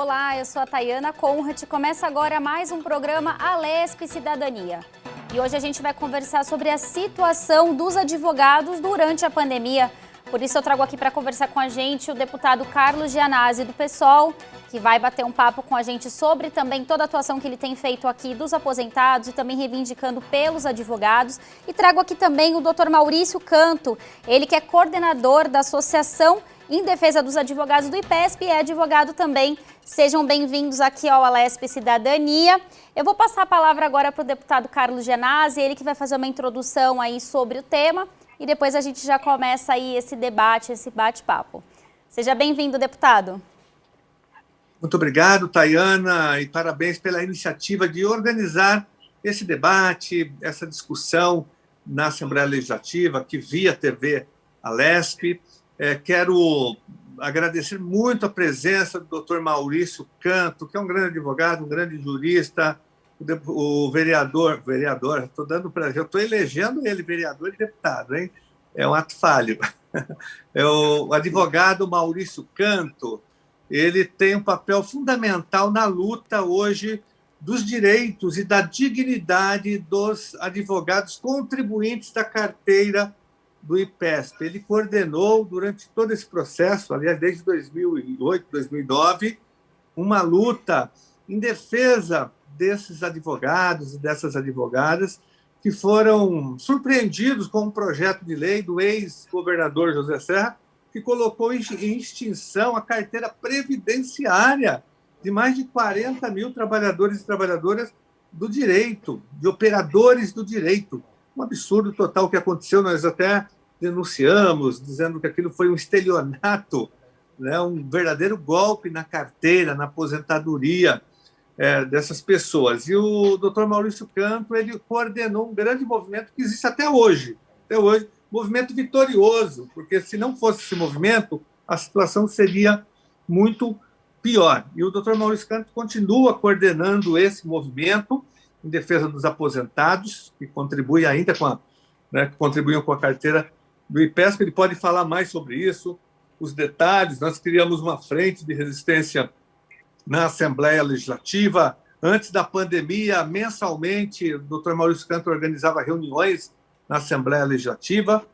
Olá, eu sou a Tayana Conrad. Começa agora mais um programa Alesp Cidadania. E hoje a gente vai conversar sobre a situação dos advogados durante a pandemia. Por isso eu trago aqui para conversar com a gente o deputado Carlos Gianazzi do PSOL, que vai bater um papo com a gente sobre também toda a atuação que ele tem feito aqui dos aposentados e também reivindicando pelos advogados. E trago aqui também o Dr. Maurício Canto, ele que é coordenador da Associação em Defesa dos Advogados do IPESP e é advogado também. Sejam bem-vindos aqui ao Alesp Cidadania. Eu vou passar a palavra agora para o deputado Carlos Gianazzi, ele que vai fazer uma introdução aí sobre o tema e depois a gente já começa aí esse debate, esse bate-papo. Seja bem-vindo, deputado. Muito obrigado, Tayana, e parabéns pela iniciativa de organizar esse debate, essa discussão na Assembleia Legislativa, que via TV Alesp. Quero agradecer muito a presença do Dr. Maurício Canto, que é um grande advogado, um grande jurista, o vereador, eu estou elegendo ele vereador e deputado, hein? É um ato falho. É o advogado Maurício Canto, ele tem um papel fundamental na luta hoje dos direitos e da dignidade dos advogados contribuintes da carteira do IPESP. Ele coordenou durante todo esse processo, aliás, desde 2008, 2009, uma luta em defesa desses advogados e dessas advogadas que foram surpreendidos com um projeto de lei do ex-governador José Serra, que colocou em extinção a carteira previdenciária de mais de 40 mil trabalhadores e trabalhadoras do direito, de operadores do direito. Um absurdo total que aconteceu, nós até denunciamos, dizendo que aquilo foi um estelionato, né, um verdadeiro golpe na carteira, na aposentadoria dessas pessoas. E o doutor Maurício Canto, ele coordenou um grande movimento que existe até hoje, movimento vitorioso, porque se não fosse esse movimento, a situação seria muito pior. E o doutor Maurício Canto continua coordenando esse movimento em defesa dos aposentados, que contribui ainda que contribuíam com a carteira do IPESP. Ele pode falar mais sobre isso, os detalhes. Nós criamos uma frente de resistência na Assembleia Legislativa. Antes da pandemia, mensalmente, o doutor Maurício Canto organizava reuniões na Assembleia Legislativa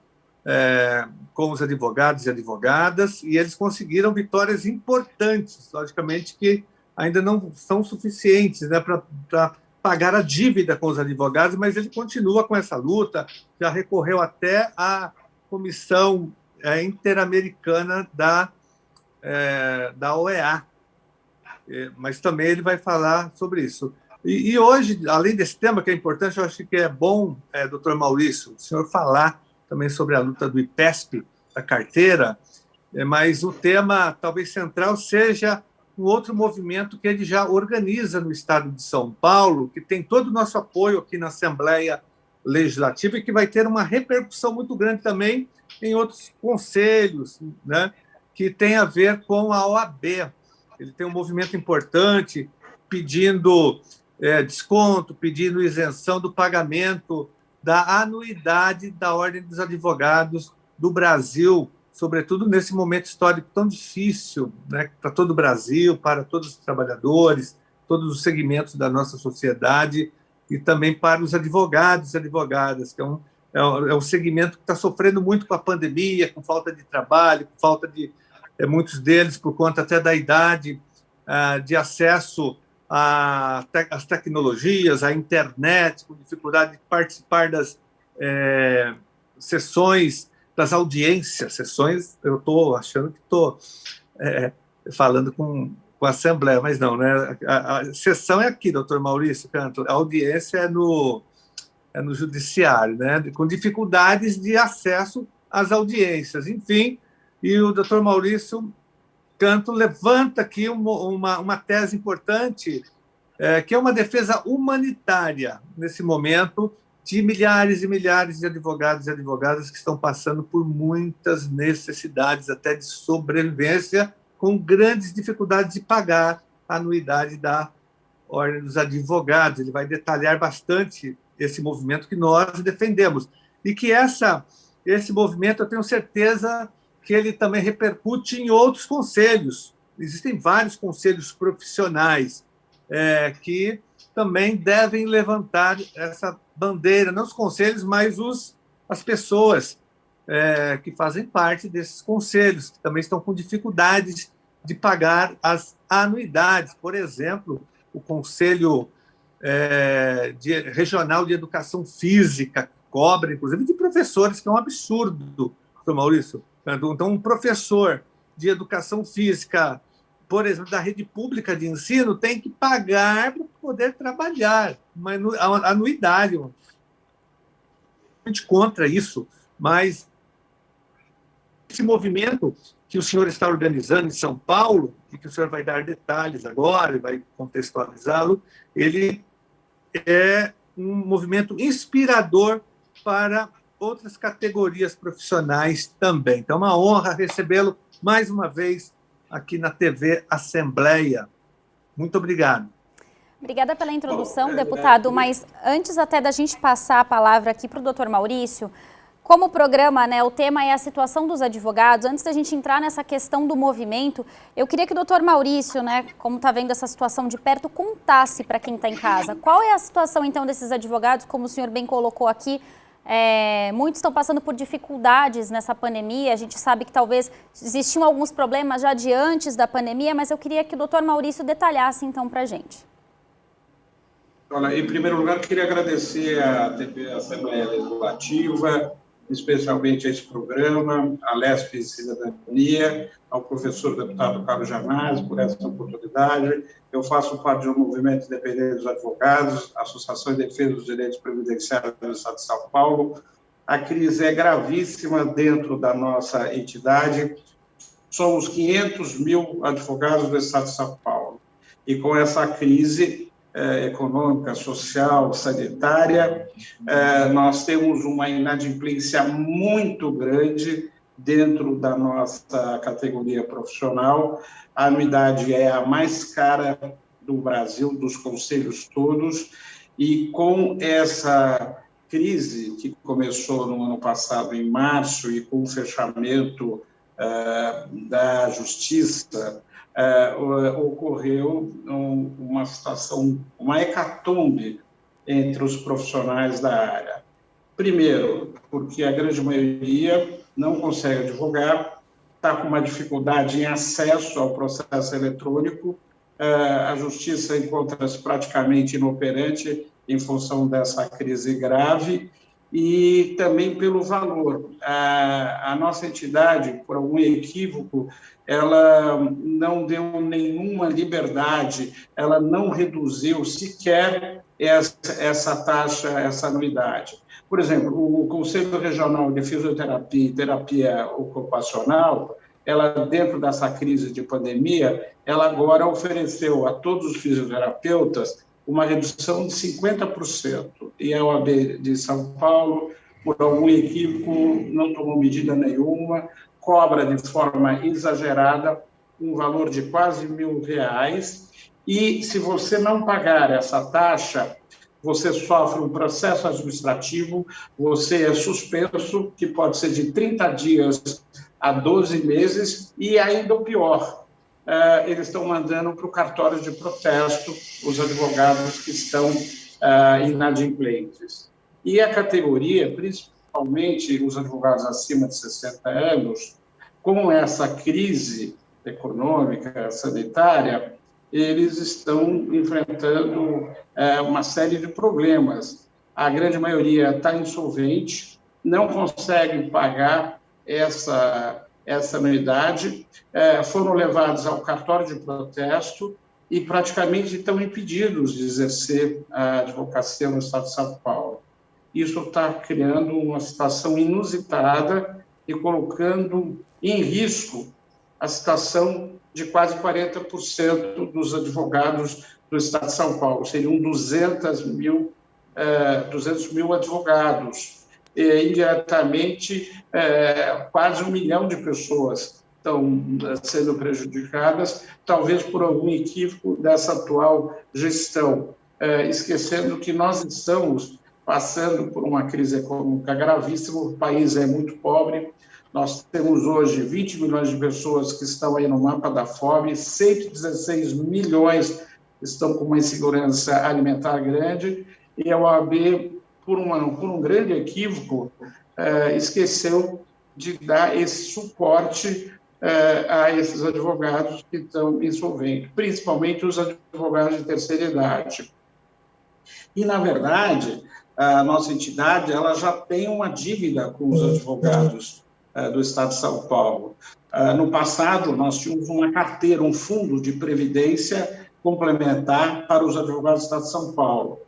com os advogados e advogadas, e eles conseguiram vitórias importantes, logicamente que ainda não são suficientes, né, para pagar a dívida com os advogados, mas ele continua com essa luta, já recorreu até à Comissão Interamericana da OEA, mas também ele vai falar sobre isso. E hoje, além desse tema que é importante, eu acho que é bom, doutor Maurício, o senhor falar também sobre a luta do IPESP, da carteira, mas o tema talvez central seja um outro movimento que ele já organiza no estado de São Paulo, que tem todo o nosso apoio aqui na Assembleia Legislativa e que vai ter uma repercussão muito grande também em outros conselhos, né, que tem a ver com a OAB. Ele tem um movimento importante pedindo desconto, pedindo isenção do pagamento da anuidade da Ordem dos Advogados do Brasil, sobretudo nesse momento histórico tão difícil, né, para todo o Brasil, para todos os trabalhadores, todos os segmentos da nossa sociedade, e também para os advogados e advogadas, que é um segmento que está sofrendo muito com a pandemia, com falta de trabalho, com falta de muitos deles, por conta até da idade, de acesso às tecnologias, à internet, com dificuldade de participar das sessões, das audiências. Eu estou achando que estou falando com a Assembleia, mas não, né? A sessão é aqui, doutor Maurício Canto, a audiência é no Judiciário, né? Com dificuldades de acesso às audiências, enfim. E o doutor Maurício Canto levanta aqui uma tese importante, que é uma defesa humanitária, nesse momento, de milhares e milhares de advogados e advogadas que estão passando por muitas necessidades, até de sobrevivência, com grandes dificuldades de pagar a anuidade da Ordem dos Advogados. Ele vai detalhar bastante esse movimento que nós defendemos. E que esse movimento, eu tenho certeza que ele também repercute em outros conselhos, existem vários conselhos profissionais que também devem levantar essa bandeira, não os conselhos, mas as pessoas que fazem parte desses conselhos, que também estão com dificuldades de pagar as anuidades. Por exemplo, o Conselho Regional de Educação Física cobra, inclusive, de professores, que é um absurdo, doutor Maurício. Então, um professor de educação física, por exemplo, da rede pública de ensino, tem que pagar para poder trabalhar uma anuidade. A gente contra isso, mas esse movimento que o senhor está organizando em São Paulo, e que o senhor vai dar detalhes agora, e vai contextualizá-lo, ele é um movimento inspirador para outras categorias profissionais também. Então, é uma honra recebê-lo mais uma vez aqui na TV Assembleia. Muito obrigado. Obrigada pela introdução, deputado, mas antes até da gente passar a palavra aqui para o doutor Maurício, como o programa, o tema é a situação dos advogados, antes da gente entrar nessa questão do movimento, eu queria que o doutor Maurício, como está vendo essa situação de perto, contasse para quem está em casa. Qual é a situação, então, desses advogados, como o senhor bem colocou aqui? Muitos estão passando por dificuldades nessa pandemia, a gente sabe que talvez existiam alguns problemas já de antes da pandemia, mas eu queria que o doutor Maurício detalhasse, então, para a gente. Olha, em primeiro lugar, queria agradecer à TV Assembleia Legislativa, especialmente a esse programa, a LESP Cidadania, ao professor deputado Carlos Janazzi por essa oportunidade. Eu faço parte do Movimento Independente dos Advogados, Associação de Defesa dos Direitos Previdenciários do Estado de São Paulo. A crise é gravíssima dentro da nossa entidade. Somos 500 mil advogados do Estado de São Paulo. E com essa crise econômica, social, sanitária, nós temos uma inadimplência muito grande dentro da nossa categoria profissional. A anuidade é a mais cara do Brasil, dos conselhos todos, e com essa crise que começou no ano passado, em março, e com o fechamento da Justiça, ocorreu uma situação, uma hecatombe entre os profissionais da área. Primeiro, porque a grande maioria não consegue advogar, está com uma dificuldade em acesso ao processo eletrônico, a justiça encontra-se praticamente inoperante em função dessa crise grave, e também pelo valor. A nossa entidade, por algum equívoco, ela não deu nenhuma liberdade, ela não reduziu sequer essa taxa, essa anuidade. Por exemplo, o Conselho Regional de Fisioterapia e Terapia Ocupacional, ela, dentro dessa crise de pandemia, ela agora ofereceu a todos os fisioterapeutas uma redução de 50%. E a OAB de São Paulo, por algum equívoco, não tomou medida nenhuma, cobra de forma exagerada um valor de quase R$1.000, e se você não pagar essa taxa, você sofre um processo administrativo, você é suspenso, que pode ser de 30 dias a 12 meses, e ainda o pior, eles estão mandando para o cartório de protesto os advogados que estão inadimplentes. E a categoria, principalmente os advogados acima de 60 anos, com essa crise econômica, sanitária, eles estão enfrentando uma série de problemas. A grande maioria está insolvente, não consegue pagar essa anuidade, foram levados ao cartório de protesto e praticamente estão impedidos de exercer a advocacia no Estado de São Paulo. Isso está criando uma situação inusitada e colocando em risco a situação de quase 40% dos advogados do Estado de São Paulo. Seriam 200 mil advogados. Indiretamente, quase 1 milhão de pessoas estão sendo prejudicadas, talvez por algum equívoco dessa atual gestão, esquecendo que nós estamos passando por uma crise econômica gravíssima, o país é muito pobre, Nós temos hoje 20 milhões de pessoas que estão aí no mapa da fome, 116 milhões estão com uma insegurança alimentar grande, e a OAB, por um grande equívoco, esqueceu de dar esse suporte a esses advogados que estão insolventes, principalmente os advogados de terceira idade. E, na verdade, a nossa entidade ela já tem uma dívida com os advogados do Estado de São Paulo. No passado, nós tínhamos uma carteira, um fundo de previdência complementar para os advogados do Estado de São Paulo.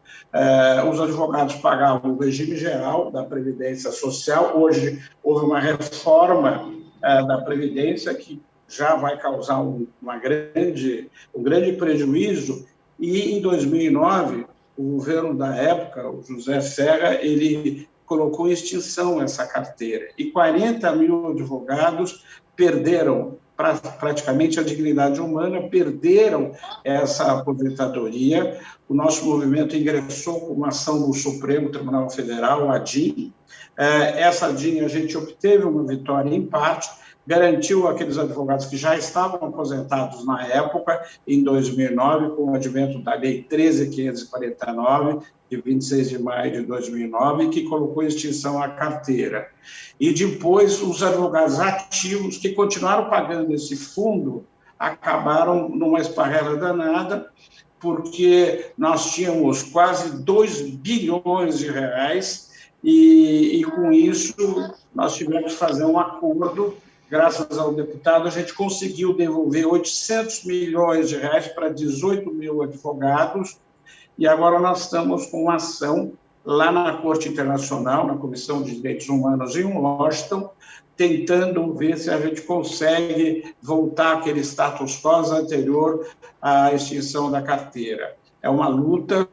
Os advogados pagavam o regime geral da Previdência Social. Hoje houve uma reforma da Previdência que já vai causar um grande prejuízo, e em 2009, o governo da época, o José Serra, ele colocou em extinção essa carteira, e 40 mil advogados perderam praticamente a dignidade humana, perderam essa aposentadoria. O nosso movimento ingressou com uma ação no Supremo Tribunal Federal, a DIN. Essa DIN, a gente obteve uma vitória em parte, garantiu aqueles advogados que já estavam aposentados na época, em 2009, com o advento da Lei 13.549, de 26 de maio de 2009, que colocou em extinção a carteira. E depois, os advogados ativos, que continuaram pagando esse fundo, acabaram numa esparrela danada, porque nós tínhamos quase 2 bilhões de reais, e com isso nós tivemos que fazer um acordo. Graças ao deputado, a gente conseguiu devolver 800 milhões de reais para 18 mil advogados, e agora nós estamos com uma ação lá na Corte Internacional, na Comissão de Direitos Humanos em Washington, tentando ver se a gente consegue voltar àquele status quo anterior à extinção da carteira. É uma luta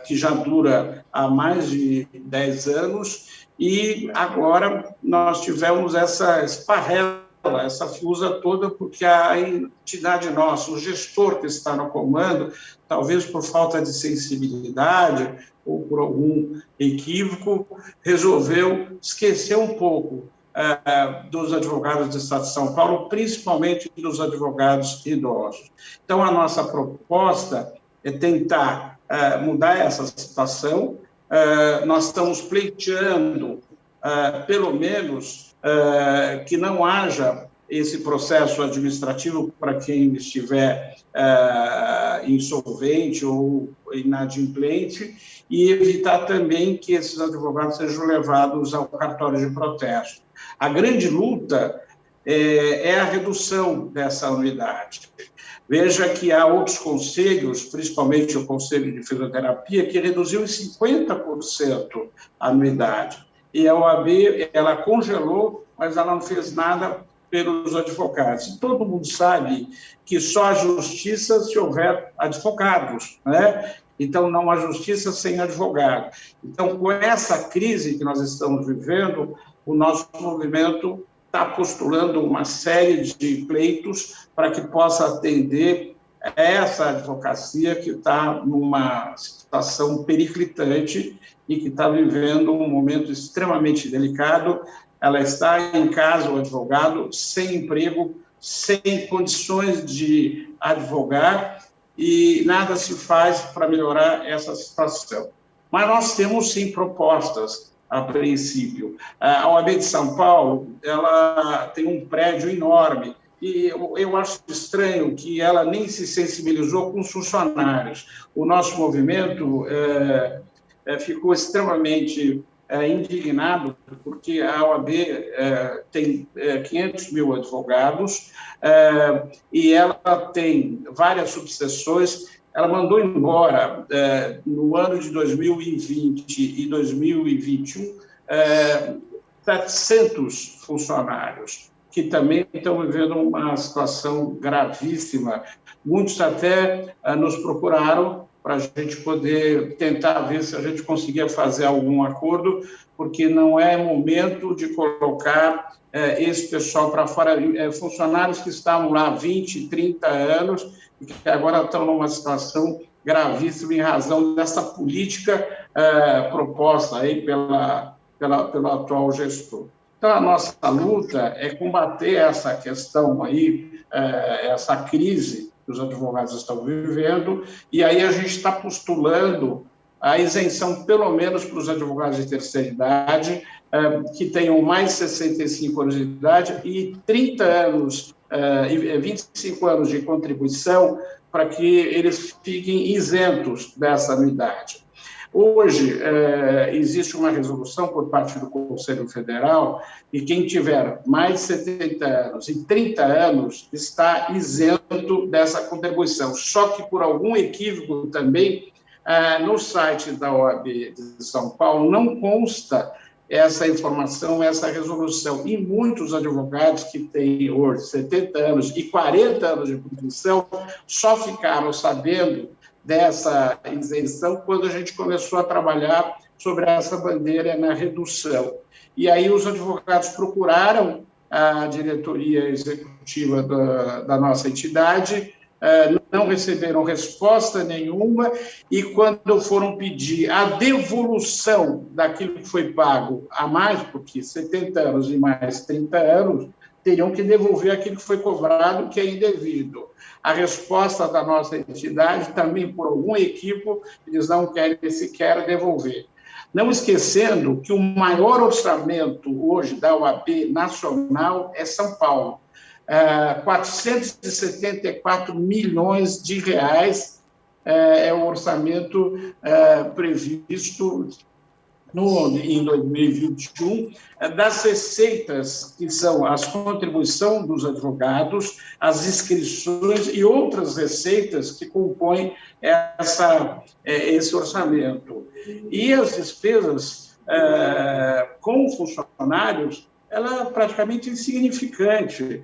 que já dura há mais de 10 anos, e agora nós tivemos essa esparrela, essa fusa toda, porque a entidade nossa, o gestor que está no comando, talvez por falta de sensibilidade ou por algum equívoco, resolveu esquecer um pouco dos advogados do Estado de São Paulo, principalmente dos advogados idosos. Então, a nossa proposta é tentar mudar essa situação. Nós estamos pleiteando, pelo menos, que não haja esse processo administrativo para quem estiver insolvente ou inadimplente, e evitar também que esses advogados sejam levados ao cartório de protesto. A grande luta é a redução dessa anuidade. Veja que há outros conselhos, principalmente o Conselho de Fisioterapia, que reduziu em 50% a anuidade. E a OAB, ela congelou, mas ela não fez nada pelos advogados. E todo mundo sabe que só há justiça se houver advogados, né? Então, não há justiça sem advogado. Então, com essa crise que nós estamos vivendo, o nosso movimento está postulando uma série de pleitos para que possa atender essa advocacia que está numa situação periclitante e que está vivendo um momento extremamente delicado. Ela está em casa, o advogado, sem emprego, sem condições de advogar, e nada se faz para melhorar essa situação. Mas nós temos, sim, propostas, a princípio. A OAB de São Paulo, ela tem um prédio enorme, e eu acho estranho que ela nem se sensibilizou com os funcionários. O nosso movimento ficou extremamente indignado, porque a OAB tem 500 mil advogados, e ela tem várias subseções. Ela mandou embora, no ano de 2020 e 2021, 700 funcionários, que também estão vivendo uma situação gravíssima. Muitos até nos procuraram para a gente poder tentar ver se a gente conseguia fazer algum acordo, porque não é momento de colocar esse pessoal para fora, funcionários que estavam lá há 20, 30 anos, e que agora estão numa situação gravíssima em razão dessa política proposta aí pelo atual gestor. Então, a nossa luta é combater essa questão aí, essa crise que os advogados estão vivendo, e aí a gente está postulando a isenção, pelo menos para os advogados de terceira idade, que tenham mais de 65 anos de idade e 30 anos, 25 anos de contribuição, para que eles fiquem isentos dessa anuidade. Hoje, existe uma resolução por parte do Conselho Federal e quem tiver mais de 70 anos e 30 anos está isento dessa contribuição. Só que, por algum equívoco também, no site da OAB de São Paulo não consta essa informação, essa resolução. E muitos advogados que têm hoje 70 anos e 40 anos de contribuição só ficaram sabendo dessa isenção quando a gente começou a trabalhar sobre essa bandeira na redução. E aí os advogados procuraram a diretoria executiva da nossa entidade, não receberam resposta nenhuma, e quando foram pedir a devolução daquilo que foi pago a mais, porque 70 anos e mais 30 anos, teriam que devolver aquilo que foi cobrado, que é indevido. A resposta da nossa entidade, também por algum equívoco, eles não querem sequer devolver. Não esquecendo que o maior orçamento hoje da OAB nacional é São Paulo. 474 milhões de reais é o orçamento previsto em 2021, das receitas, que são as contribuições dos advogados, as inscrições e outras receitas que compõem esse orçamento. E as despesas com funcionários, ela é praticamente insignificante.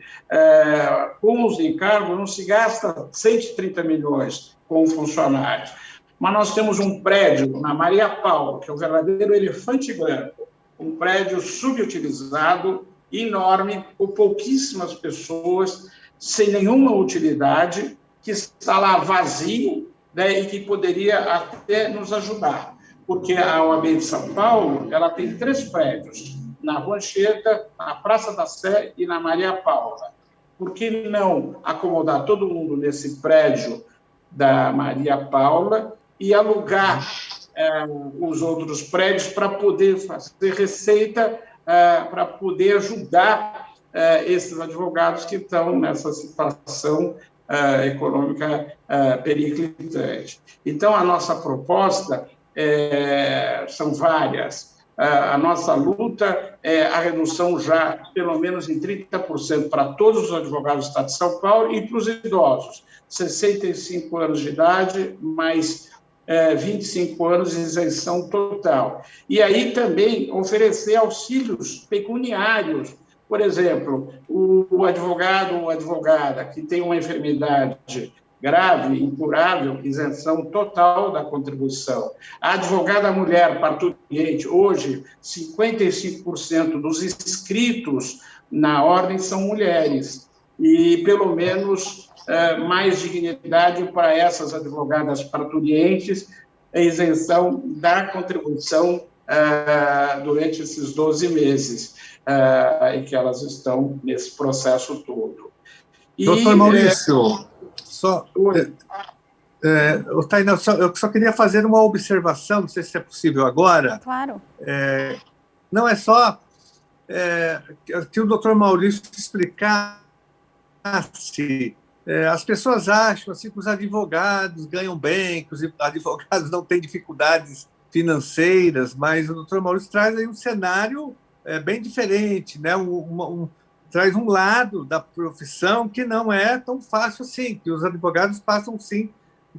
Com os encargos, não se gasta 130 milhões com funcionários. Mas nós temos um prédio na Maria Paula, que é o verdadeiro elefante branco, um prédio subutilizado, enorme, com pouquíssimas pessoas, sem nenhuma utilidade, que está lá vazio, né, e que poderia até nos ajudar, porque a OAB de São Paulo ela tem 3 prédios, na Rua Anchieta, na Praça da Sé e na Maria Paula. Por que não acomodar todo mundo nesse prédio da Maria Paula e alugar os outros prédios para poder fazer receita, para poder ajudar esses advogados que estão nessa situação econômica periclitante. Então, a nossa proposta são várias. A nossa luta é a redução já, pelo menos em 30%, para todos os advogados do Estado de São Paulo e para os idosos, 65 anos de idade, mais 25 anos de isenção total. E aí também oferecer auxílios pecuniários. Por exemplo, o advogado ou advogada que tem uma enfermidade grave, incurável, isenção total da contribuição. A advogada mulher parturiente, hoje, 55% dos inscritos na ordem são mulheres, e pelo menos mais dignidade para essas advogadas parturientes, a isenção da contribuição durante esses 12 meses em que elas estão nesse processo todo. Doutor Maurício, Tainá, eu só queria fazer uma observação, não sei se é possível agora. Claro. Não é só que o doutor Maurício explicasse. As pessoas acham assim, que os advogados ganham bem, que os advogados não têm dificuldades financeiras, mas o doutor Maurício traz aí um cenário bem diferente, né? Traz um lado da profissão que não é tão fácil assim, que os advogados passam sim,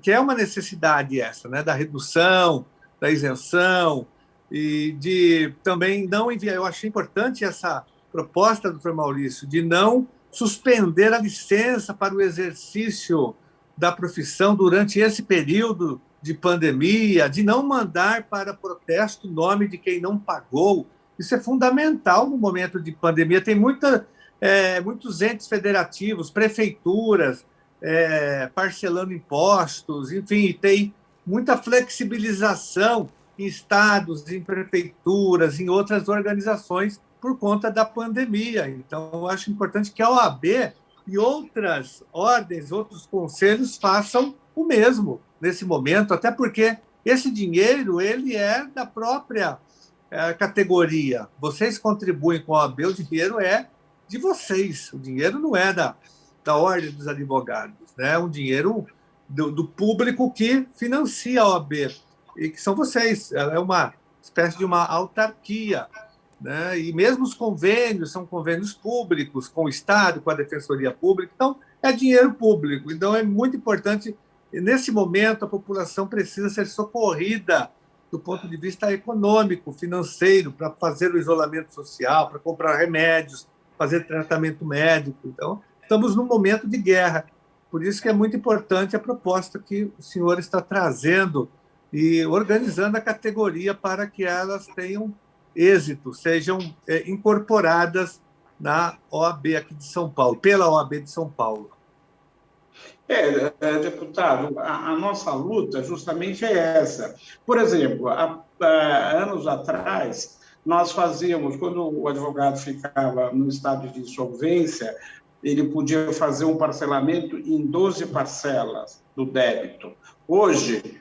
que é uma necessidade essa, né? Da redução, da isenção, e de também não enviar. Eu achei importante essa proposta, doutor Maurício, de não suspender a licença para o exercício da profissão durante esse período de pandemia, de não mandar para protesto o nome de quem não pagou. Isso é fundamental no momento de pandemia. Tem muitos entes federativos, prefeituras, parcelando impostos, enfim, tem muita flexibilização em estados, em prefeituras, em outras organizações por conta da pandemia. Então, eu acho importante que a OAB e outras ordens, outros conselhos façam o mesmo nesse momento, até porque esse dinheiro ele é da própria categoria. Vocês contribuem com a OAB, o dinheiro é de vocês, o dinheiro não é da Ordem dos Advogados, né? É um dinheiro do público que financia a OAB, e que são vocês, é uma espécie de uma autarquia, né? E mesmo os convênios são convênios públicos com o Estado, com a Defensoria Pública, então é dinheiro público. Então é muito importante, nesse momento a população precisa ser socorrida do ponto de vista econômico, financeiro, para fazer o isolamento social, para comprar remédios, fazer tratamento médico. Então estamos num momento de guerra, por isso que é muito importante a proposta que o senhor está trazendo e organizando a categoria para que elas tenham êxito, sejam incorporadas na OAB aqui de São Paulo, pela OAB de São Paulo. Deputado, a nossa luta justamente é essa. Por exemplo, há anos atrás, nós fazíamos, quando o advogado ficava no estado de insolvência, ele podia fazer um parcelamento em 12 parcelas do débito. Hoje,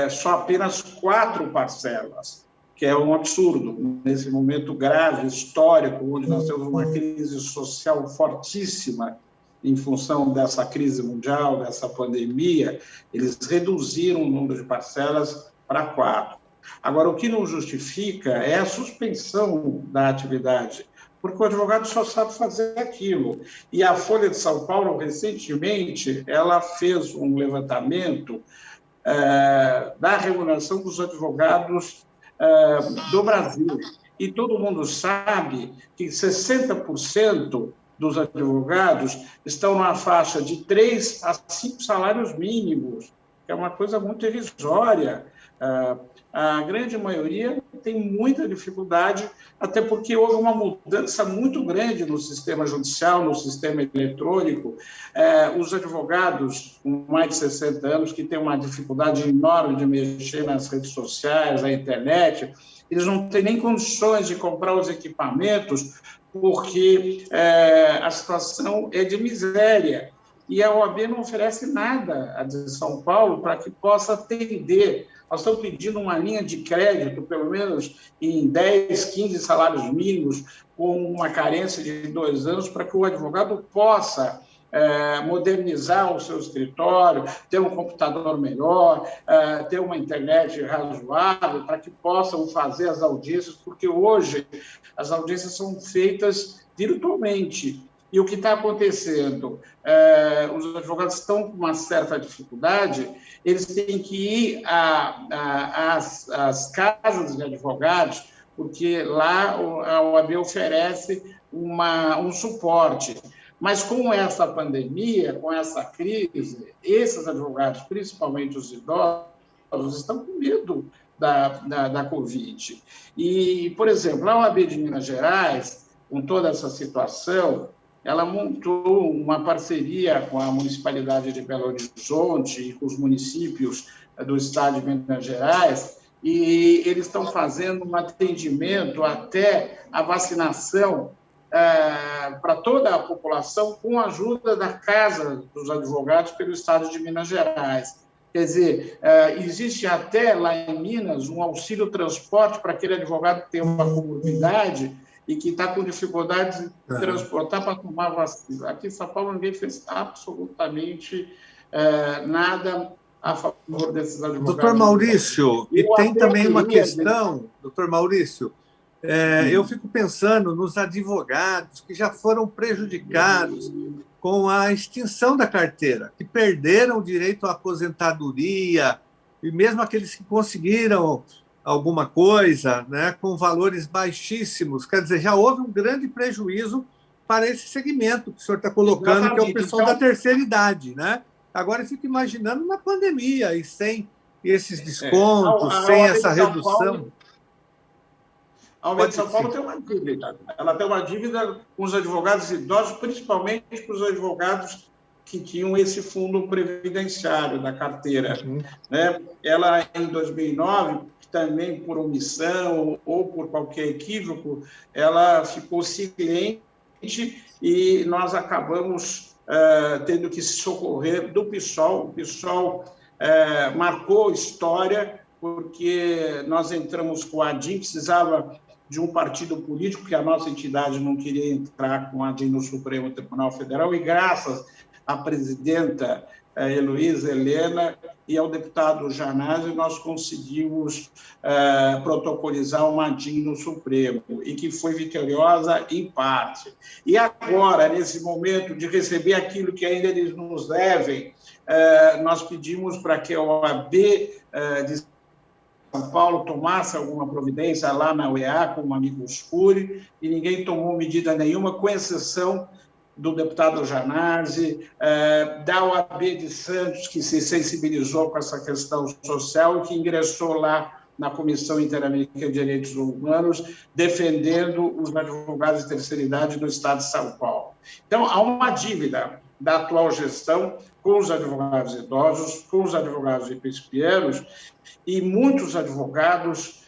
só apenas 4 parcelas, que é um absurdo. Nesse momento grave, histórico, onde nós temos uma crise social fortíssima em função dessa crise mundial, dessa pandemia, eles reduziram o número de parcelas para 4. Agora, o que não justifica é a suspensão da atividade, porque o advogado só sabe fazer aquilo. E a Folha de São Paulo, recentemente, ela fez um levantamento da remuneração dos advogados do Brasil. E todo mundo sabe que 60% dos advogados estão na faixa de 3 a 5 salários mínimos, que é uma coisa muito irrisória. A grande maioria tem muita dificuldade, até porque houve uma mudança muito grande no sistema judicial, no sistema eletrônico. Os advogados com mais de 60 anos, que têm uma dificuldade enorme de mexer nas redes sociais, na internet, eles não têm nem condições de comprar os equipamentos, porque a situação é de miséria. E a OAB não oferece nada a de São Paulo para que possa atender. Nós estamos pedindo uma linha de crédito, pelo menos em 10, 15 salários mínimos, com uma carência de 2 anos, para que o advogado possa modernizar o seu escritório, ter um computador melhor, ter uma internet razoável, para que possam fazer as audiências, porque hoje as audiências são feitas virtualmente. E o que está acontecendo? Os advogados estão com uma certa dificuldade, eles têm que ir às casas de advogados, porque lá a OAB oferece um suporte. Mas com essa pandemia, com essa crise, esses advogados, principalmente os idosos, estão com medo da Covid. E, por exemplo, a OAB de Minas Gerais, com toda essa situação, ela montou uma parceria com a Municipalidade de Belo Horizonte e com os municípios do estado de Minas Gerais, e eles estão fazendo um atendimento até a vacinação para toda a população com a ajuda da Casa dos Advogados pelo estado de Minas Gerais. Quer dizer, existe até lá em Minas um auxílio transporte para aquele advogado que tem uma comorbidade e que está com dificuldade de transportar para tomar vacina. Aqui em São Paulo ninguém fez absolutamente nada a favor desses advogados. Doutor Maurício, e tem também uma questão, doutor Maurício, eu fico pensando nos advogados que já foram prejudicados com a extinção da carteira, que perderam o direito à aposentadoria, e mesmo aqueles que conseguiram alguma coisa, né, com valores baixíssimos. Quer dizer, já houve um grande prejuízo para esse segmento que o senhor está colocando, exatamente, que é o pessoal da terceira idade, né? Agora eu fico imaginando uma pandemia e sem esses descontos, sem essa redução. A OAB de São Paulo tem uma dívida. Ela tem uma dívida com os advogados idosos, principalmente com os advogados que tinham esse fundo previdenciário da carteira. Né? Ela, em 2009, também por omissão ou por qualquer equívoco, ela ficou silente e nós acabamos tendo que socorrer do PSOL. O PSOL marcou história, porque nós entramos com a ADIM, precisava de um partido político, porque a nossa entidade não queria entrar com a ADIM no Supremo Tribunal Federal, e graças à presidenta Heloísa Helena e ao deputado Janazzi, nós conseguimos protocolizar uma ADIM no Supremo, e que foi vitoriosa em parte. E agora, nesse momento de receber aquilo que ainda eles nos devem, nós pedimos para que a OAB de São Paulo tomasse alguma providência lá na UEA, com o amicus curiae, e ninguém tomou medida nenhuma, com exceção do deputado Janazzi, da OAB de Santos, que se sensibilizou com essa questão social e que ingressou lá na Comissão Interamericana de Direitos Humanos, defendendo os advogados de terceira idade no Estado de São Paulo. Então, há uma dívida da atual gestão com os advogados idosos, com os advogados episcopieros, e muitos advogados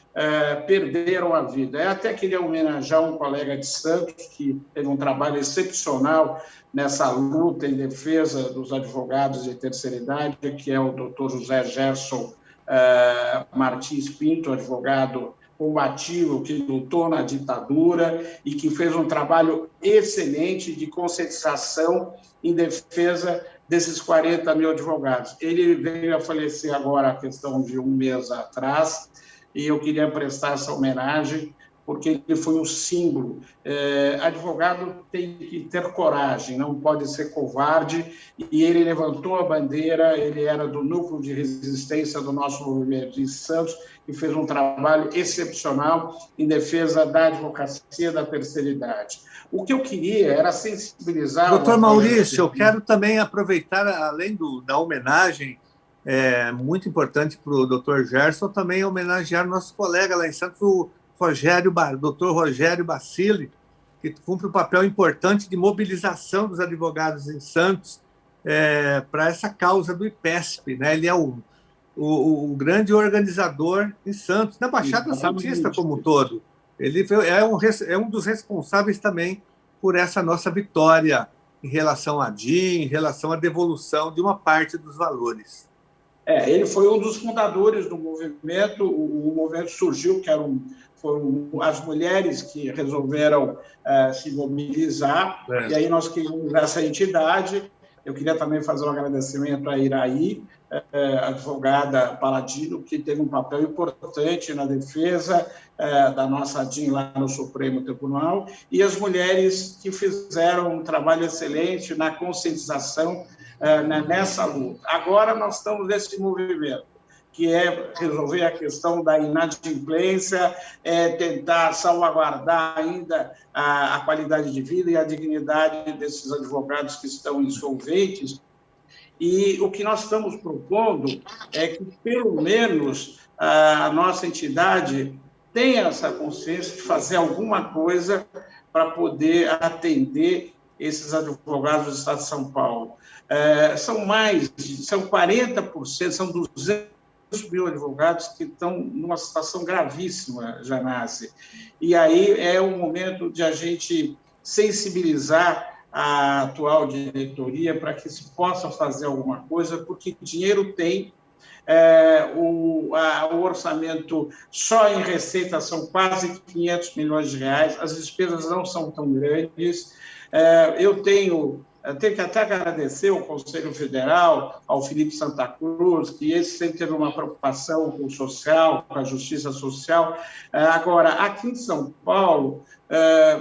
perderam a vida. Eu até queria homenagear um colega de Santos que teve um trabalho excepcional nessa luta em defesa dos advogados de terceira idade, que é o doutor José Gerson Martins Pinto, advogado combativo, que lutou na ditadura e que fez um trabalho excelente de conscientização em defesa desses 40 mil advogados. Ele veio a falecer agora, a questão de um mês atrás, e eu queria prestar essa homenagem, porque ele foi um símbolo. Advogado tem que ter coragem, não pode ser covarde, e ele levantou a bandeira, ele era do núcleo de resistência do nosso movimento em Santos, e fez um trabalho excepcional em defesa da advocacia da terceira idade. O que eu queria era sensibilizar... Doutor Maurício, eu quero também aproveitar, além da homenagem, muito importante para o doutor Gerson, também homenagear nosso colega lá em Santos, o doutor Rogério Bacilli, que cumpre um papel importante de mobilização dos advogados em Santos para essa causa do IPESP, né? Ele é o grande organizador em Santos, na Baixada Santista como um todo. Ele é um dos responsáveis também por essa nossa vitória em relação à DIN, em relação à devolução de uma parte dos valores. Ele foi um dos fundadores do movimento. O movimento surgiu, foram as mulheres que resolveram se mobilizar, e aí nós criamos essa entidade. Eu queria também fazer um agradecimento à Iraí, advogada Paladino, que teve um papel importante na defesa da nossa DIN lá no Supremo Tribunal, e as mulheres que fizeram um trabalho excelente na conscientização nessa luta. Agora nós estamos nesse movimento, que é resolver a questão da inadimplência, tentar salvaguardar ainda a qualidade de vida e a dignidade desses advogados que estão insolventes. E o que nós estamos propondo é que, pelo menos, a nossa entidade tenha essa consciência de fazer alguma coisa para poder atender esses advogados do Estado de São Paulo. São 40%, são 200 mil advogados que estão numa situação gravíssima, Janazzi. E aí é o momento de a gente sensibilizar a atual diretoria para que se possa fazer alguma coisa, porque dinheiro tem, o orçamento só em receita são quase 500 milhões de reais, as despesas não são tão grandes. Eu tenho que até agradecer ao Conselho Federal, ao Felipe Santa Cruz, que esse sempre teve uma preocupação com o social, com a justiça social. Agora, aqui em São Paulo,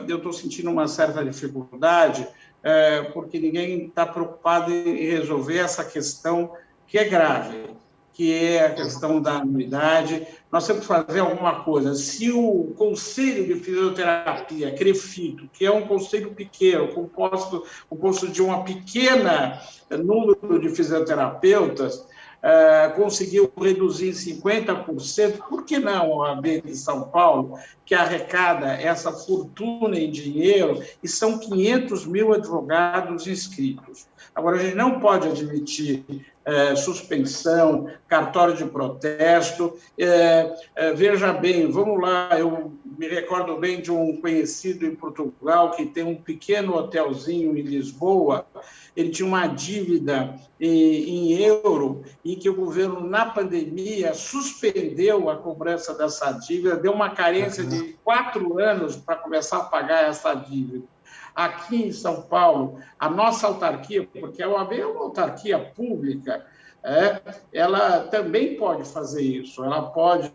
eu estou sentindo uma certa dificuldade, porque ninguém está preocupado em resolver essa questão que é grave, que é a questão da anuidade. Nós temos que fazer alguma coisa. Se o Conselho de Fisioterapia, CREFITO, que é um conselho pequeno, composto de uma pequena número de fisioterapeutas, conseguiu reduzir em 50%, por que não a OAB de São Paulo, que arrecada essa fortuna em dinheiro, e são 500 mil advogados inscritos. Agora, a gente não pode admitir suspensão, cartório de protesto. Veja bem, vamos lá, eu me recordo bem de um conhecido em Portugal que tem um pequeno hotelzinho em Lisboa. Ele tinha uma dívida em euro e que o governo, na pandemia, suspendeu a cobrança dessa dívida, deu uma carência de 4 anos para começar a pagar essa dívida. Aqui em São Paulo, a nossa autarquia, porque a OAB é uma autarquia pública, ela também pode fazer isso, ela pode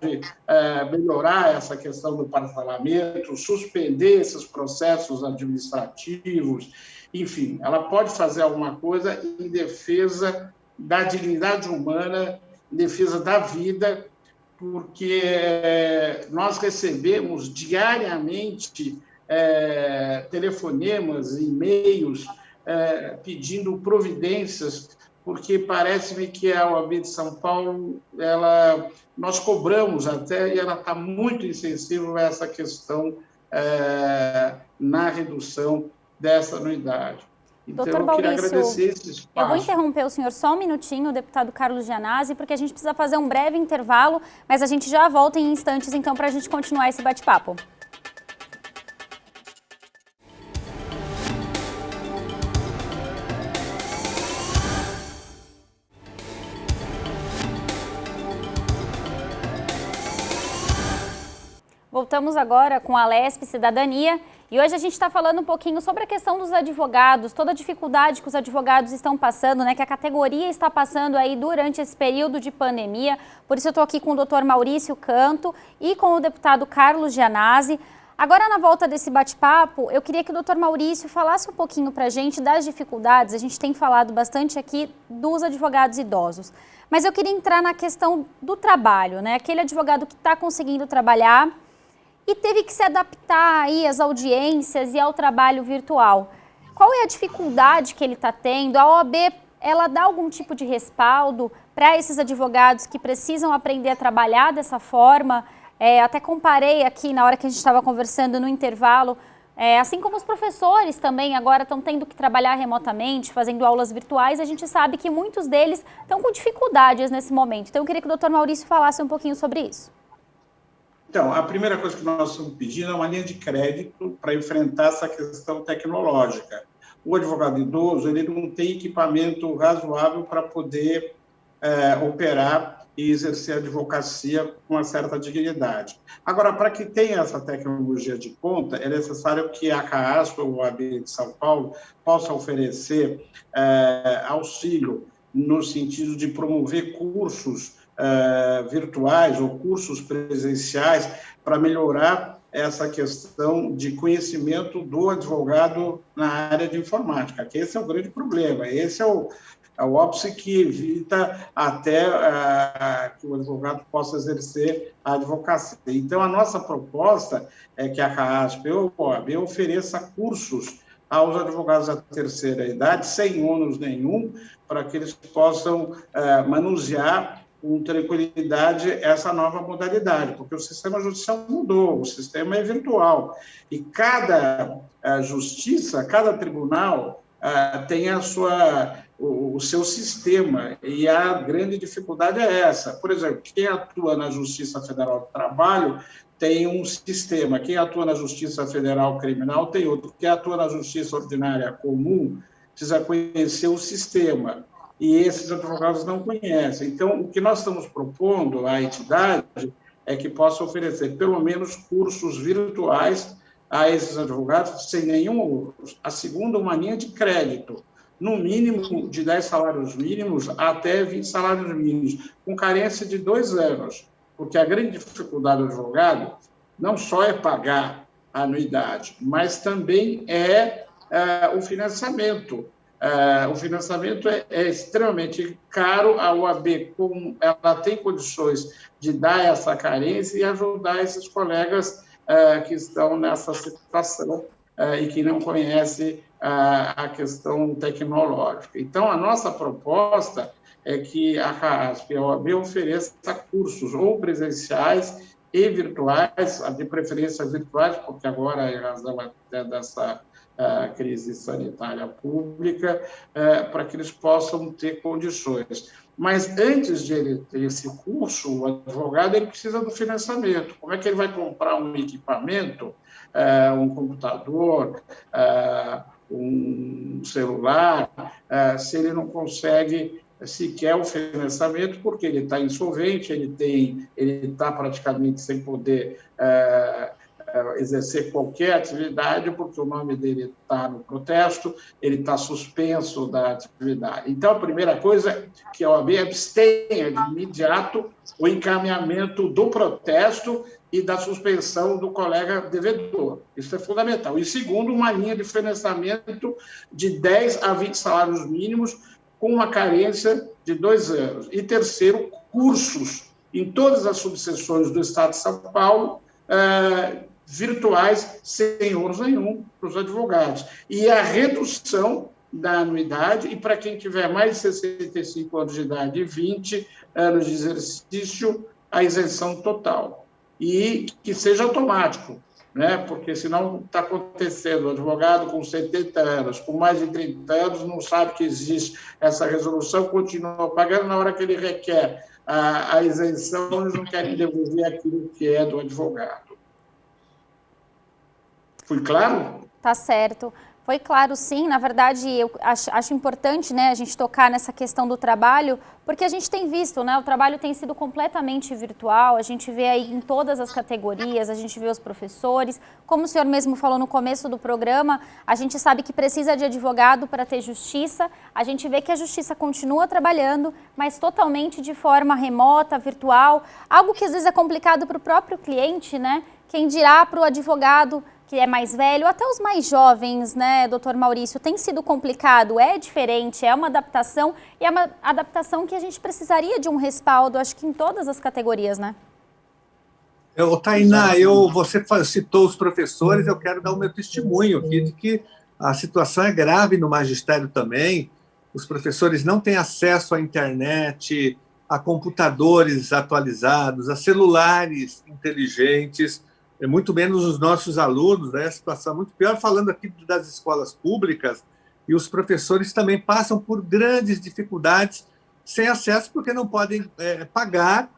melhorar essa questão do parcelamento, suspender esses processos administrativos, enfim, ela pode fazer alguma coisa em defesa da dignidade humana, em defesa da vida, porque nós recebemos diariamente telefonemas, e-mails pedindo providências, porque parece-me que a OAB de São Paulo, nós cobramos até, e ela está muito insensível a essa questão na redução dessa anuidade. Então, Doutor eu queria Maurício, agradecer esse espaço. Eu vou interromper o senhor só um minutinho, o deputado Carlos Gianazzi, porque a gente precisa fazer um breve intervalo, mas a gente já volta em instantes, então, para a gente continuar esse bate-papo. Voltamos agora com a LESP Cidadania e hoje a gente está falando um pouquinho sobre a questão dos advogados, toda a dificuldade que os advogados estão passando, né, que a categoria está passando aí durante esse período de pandemia. Por isso eu estou aqui com o doutor Maurício Canto e com o deputado Carlos Gianazzi. Agora, na volta desse bate-papo, eu queria que o doutor Maurício falasse um pouquinho para a gente das dificuldades. A gente tem falado bastante aqui dos advogados idosos, mas eu queria entrar na questão do trabalho, né, aquele advogado que está conseguindo trabalhar e teve que se adaptar aí às audiências e ao trabalho virtual. Qual é a dificuldade que ele está tendo? A OAB, ela dá algum tipo de respaldo para esses advogados que precisam aprender a trabalhar dessa forma? Até comparei aqui na hora que a gente estava conversando no intervalo, assim como os professores também agora estão tendo que trabalhar remotamente, fazendo aulas virtuais, a gente sabe que muitos deles estão com dificuldades nesse momento. Então eu queria que o doutor Maurício falasse um pouquinho sobre isso. Então, a primeira coisa que nós estamos pedindo é uma linha de crédito para enfrentar essa questão tecnológica. O advogado idoso, ele não tem equipamento razoável para poder operar e exercer a advocacia com uma certa dignidade. Agora, para que tenha essa tecnologia de ponta, é necessário que a CAASP, ou a OAB de São Paulo, possa oferecer auxílio no sentido de promover cursos virtuais ou cursos presenciais para melhorar essa questão de conhecimento do advogado na área de informática, que esse é o grande problema, esse é o óbice que evita até que o advogado possa exercer a advocacia. Então, a nossa proposta é que a CAASP ou a OAB ofereça cursos aos advogados da terceira idade, sem ônus nenhum, para que eles possam manusear com tranquilidade essa nova modalidade, porque o sistema judicial mudou, o sistema é virtual, e cada justiça, cada tribunal tem o seu sistema, e a grande dificuldade é essa. Por exemplo, quem atua na Justiça Federal do Trabalho tem um sistema, quem atua na Justiça Federal Criminal tem outro, quem atua na Justiça Ordinária Comum precisa conhecer o sistema, e esses advogados não conhecem. Então, o que nós estamos propondo à entidade é que possa oferecer pelo menos cursos virtuais a esses advogados sem nenhum outro. A segunda, uma linha de crédito, no mínimo de 10 salários mínimos até 20 salários mínimos, com carência de 2 anos, porque a grande dificuldade do advogado não só é pagar a anuidade, mas também é o financiamento. O financiamento é extremamente caro, a OAB ela tem condições de dar essa carência e ajudar esses colegas que estão nessa situação e que não conhecem a questão tecnológica. Então, a nossa proposta é que a CAASP, a OAB, ofereça cursos ou presenciais e virtuais, de preferência virtuais, porque agora, em razão até dessa crise sanitária pública, para que eles possam ter condições. Mas antes de ele ter esse curso, o advogado ele precisa do financiamento. Como é que ele vai comprar um equipamento, um computador, um celular, se ele não consegue sequer o financiamento, porque ele está insolvente, ele está praticamente sem poder exercer qualquer atividade, porque o nome dele está no protesto, ele está suspenso da atividade. Então, a primeira coisa é que a OAB abstenha de imediato o encaminhamento do protesto e da suspensão do colega devedor. Isso é fundamental. E, segundo, uma linha de financiamento de 10 a 20 salários mínimos, com uma carência de 2 anos. E, terceiro, cursos em todas as subseções do Estado de São Paulo, virtuais, sem ônus nenhum para os advogados. E a redução da anuidade, e para quem tiver mais de 65 anos de idade e 20 anos de exercício, a isenção total. E que seja automático, né? Porque senão está acontecendo, o advogado com 70 anos, com mais de 30 anos, não sabe que existe essa resolução, continua pagando, na hora que ele requer a isenção, eles não querem devolver aquilo que é do advogado. Fui claro? Tá certo. Foi claro, sim. Na verdade, eu acho importante, né, a gente tocar nessa questão do trabalho, porque a gente tem visto, né, o trabalho tem sido completamente virtual, a gente vê aí em todas as categorias, a gente vê os professores. Como o senhor mesmo falou no começo do programa, a gente sabe que precisa de advogado para ter justiça, a gente vê que a justiça continua trabalhando, mas totalmente de forma remota, virtual, algo que às vezes é complicado para o próprio cliente, né? Quem dirá para o advogado que é mais velho, até os mais jovens, né, doutor Maurício, tem sido complicado, é diferente, é uma adaptação, e é uma adaptação que a gente precisaria de um respaldo, acho que em todas as categorias, né? Tainá, você citou os professores, eu quero dar o meu testemunho aqui de que a situação é grave no magistério também, os professores não têm acesso à internet, a computadores atualizados, a celulares inteligentes, muito menos os nossos alunos, né? A situação é muito pior, falando aqui das escolas públicas, e os professores também passam por grandes dificuldades sem acesso, porque não podem pagar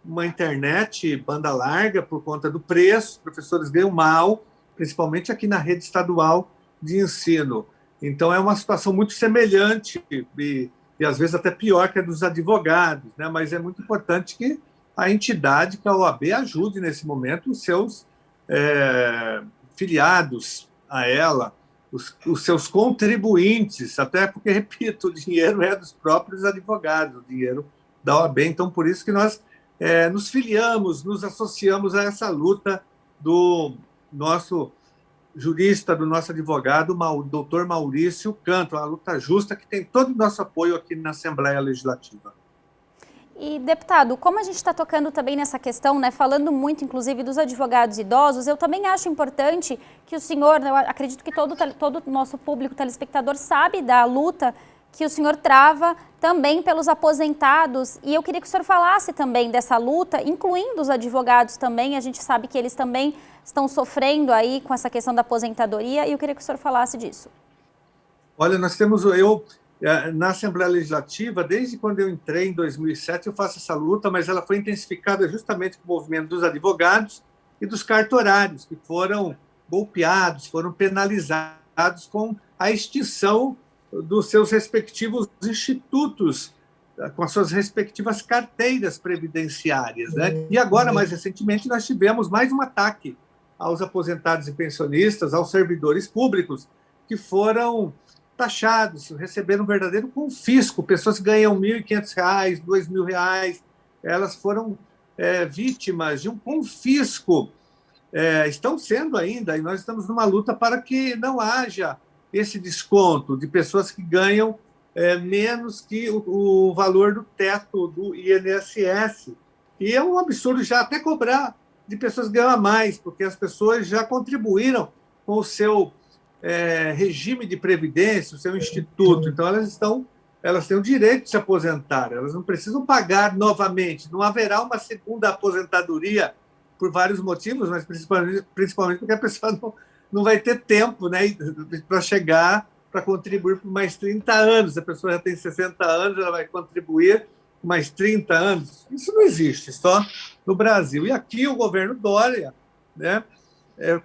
uma internet banda larga por conta do preço, os professores ganham mal, principalmente aqui na rede estadual de ensino. Então, é uma situação muito semelhante e às vezes até pior que a dos advogados, né? Mas é muito importante que a entidade, que a OAB, ajude nesse momento os seus filiados a ela, os seus contribuintes, até porque, repito, o dinheiro é dos próprios advogados, o dinheiro da OAB. Então, por isso que nós nos filiamos, nos associamos a essa luta do nosso jurista, do nosso advogado, o doutor Maurício Canto, uma luta justa que tem todo o nosso apoio aqui na Assembleia Legislativa. E, deputado, como a gente está tocando também nessa questão, né, falando muito, inclusive, dos advogados idosos, eu também acho importante que o senhor, eu acredito que todo o nosso público telespectador sabe da luta que o senhor trava também pelos aposentados, e eu queria que o senhor falasse também dessa luta, incluindo os advogados também, a gente sabe que eles também estão sofrendo aí com essa questão da aposentadoria, e eu queria que o senhor falasse disso. Olha, na Assembleia Legislativa, desde quando eu entrei em 2007, eu faço essa luta, mas ela foi intensificada justamente com o movimento dos advogados e dos cartorários, que foram golpeados, foram penalizados com a extinção dos seus respectivos institutos, com as suas respectivas carteiras previdenciárias, né? E agora, mais recentemente, nós tivemos mais um ataque aos aposentados e pensionistas, aos servidores públicos, que foram taxados, receberam um verdadeiro confisco. Pessoas que ganham R$ 1.500, R$ 2.000, elas foram vítimas de um confisco. Estão sendo ainda, e nós estamos numa luta para que não haja esse desconto de pessoas que ganham menos que o valor do teto do INSS. E é um absurdo já até cobrar de pessoas que ganham a mais, porque as pessoas já contribuíram com o seu regime de previdência, o seu instituto. Então, elas estão elas têm o direito de se aposentar, elas não precisam pagar novamente, não haverá uma segunda aposentadoria por vários motivos, mas principalmente porque a pessoa não vai ter tempo, né, para chegar, para contribuir por mais 30 anos. A pessoa já tem 60 anos, ela vai contribuir por mais 30 anos. Isso não existe, só no Brasil. E aqui o governo Dória, né,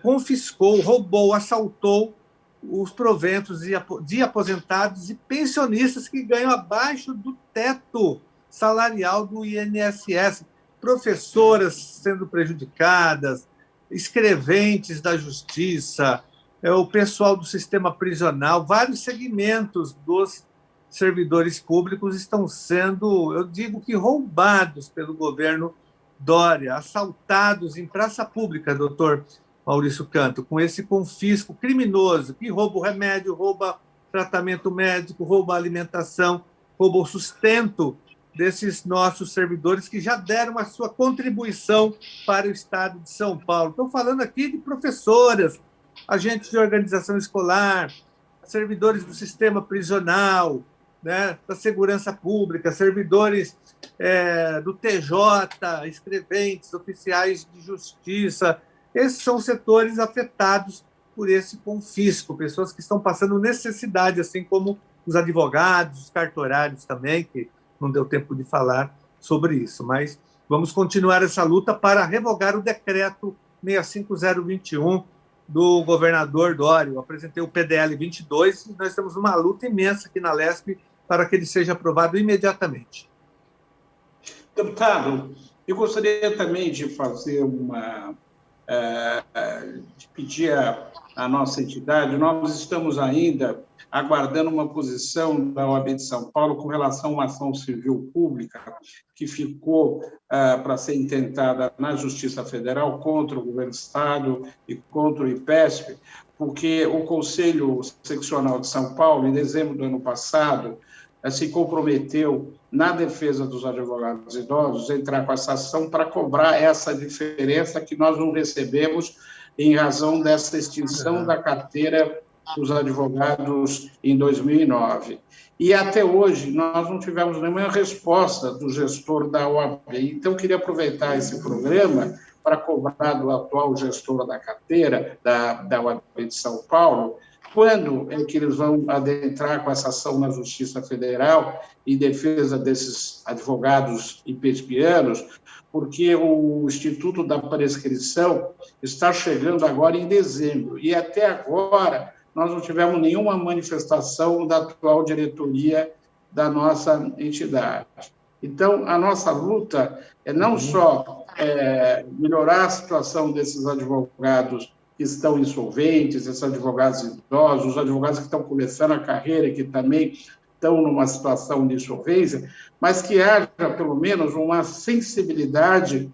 confiscou, roubou, assaltou os proventos de aposentados e pensionistas que ganham abaixo do teto salarial do INSS, professoras sendo prejudicadas, escreventes da justiça, o pessoal do sistema prisional, vários segmentos dos servidores públicos estão sendo, eu digo que roubados pelo governo Dória, assaltados em praça pública, doutor Maurício Canto, com esse confisco criminoso que rouba o remédio, rouba tratamento médico, rouba a alimentação, rouba o sustento desses nossos servidores que já deram a sua contribuição para o Estado de São Paulo. Estou falando aqui de professoras, agentes de organização escolar, servidores do sistema prisional, né, da segurança pública, servidores do TJ, escreventes, oficiais de justiça. Esses são setores afetados por esse confisco, pessoas que estão passando necessidade, assim como os advogados, os cartorários também, que não deu tempo de falar sobre isso. Mas vamos continuar essa luta para revogar o decreto 65021 do governador Dória. Eu apresentei o PDL 22 e nós temos uma luta imensa aqui na LESP para que ele seja aprovado imediatamente. Deputado, eu gostaria também de fazer de pedir à nossa entidade, nós estamos ainda aguardando uma posição da OAB de São Paulo com relação a uma ação civil pública que ficou para ser intentada na Justiça Federal contra o governo do Estado e contra o IPESP, porque o Conselho Seccional de São Paulo, em dezembro do ano passado, se comprometeu, na defesa dos advogados idosos, a entrar com essa ação para cobrar essa diferença que nós não recebemos em razão dessa extinção da carteira dos advogados em 2009. E até hoje nós não tivemos nenhuma resposta do gestor da OAB. Então, queria aproveitar esse programa para cobrar do atual gestor da carteira da OAB de São Paulo, quando é que eles vão adentrar com essa ação na Justiça Federal em defesa desses advogados IPESPianos, porque o Instituto da Prescrição está chegando agora em dezembro, e até agora nós não tivemos nenhuma manifestação da atual diretoria da nossa entidade. Então, a nossa luta é não só melhorar a situação desses advogados que estão insolventes, esses advogados idosos, os advogados que estão começando a carreira, que também estão numa situação de insolvência, mas que haja, pelo menos, uma sensibilidade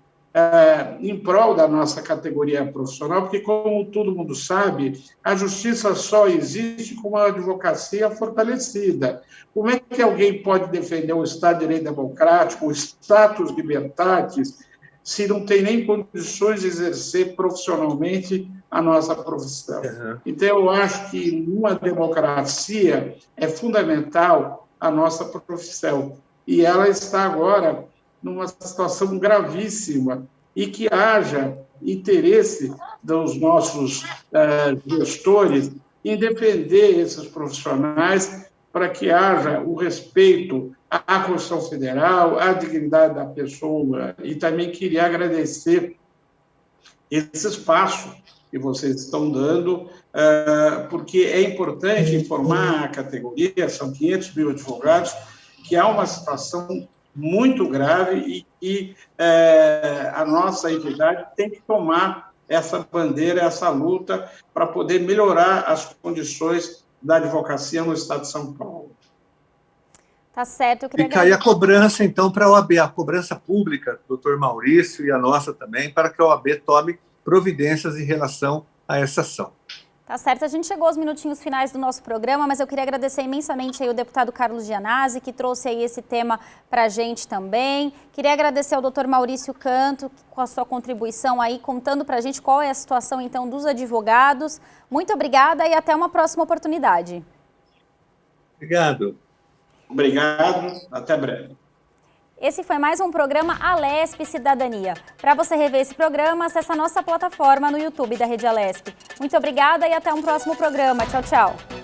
em prol da nossa categoria profissional, porque, como todo mundo sabe, a justiça só existe com uma advocacia fortalecida. Como é que alguém pode defender o Estado de Direito Democrático, o status libertatis, se não tem nem condições de exercer profissionalmente a nossa profissão? Então, eu acho que, numa democracia, é fundamental a nossa profissão. E ela está agora numa situação gravíssima, e que haja interesse dos nossos gestores em defender esses profissionais para que haja o respeito à Constituição Federal, à dignidade da pessoa. E também queria agradecer esse espaço que vocês estão dando, porque é importante informar a categoria, são 500 mil advogados, que há uma situação muito grave e a nossa entidade tem que tomar essa bandeira, essa luta, para poder melhorar as condições da advocacia no Estado de São Paulo. Tá certo. Eu queria Fica aí a cobrança, então, para a OAB, a cobrança pública, doutor Maurício, e a nossa também, para que a OAB tome providências em relação a essa ação. Tá certo, a gente chegou aos minutinhos finais do nosso programa, mas eu queria agradecer imensamente aí o deputado Carlos Gianazzi, que trouxe aí esse tema para a gente também. Queria agradecer ao doutor Maurício Canto, com a sua contribuição aí, contando para a gente qual é a situação, então, dos advogados. Muito obrigada e até uma próxima oportunidade. Obrigado. Obrigado, até breve. Esse foi mais um programa Alesp Cidadania. Para você rever esse programa, acesse a nossa plataforma no YouTube da Rede Alesp. Muito obrigada e até um próximo programa. Tchau, tchau.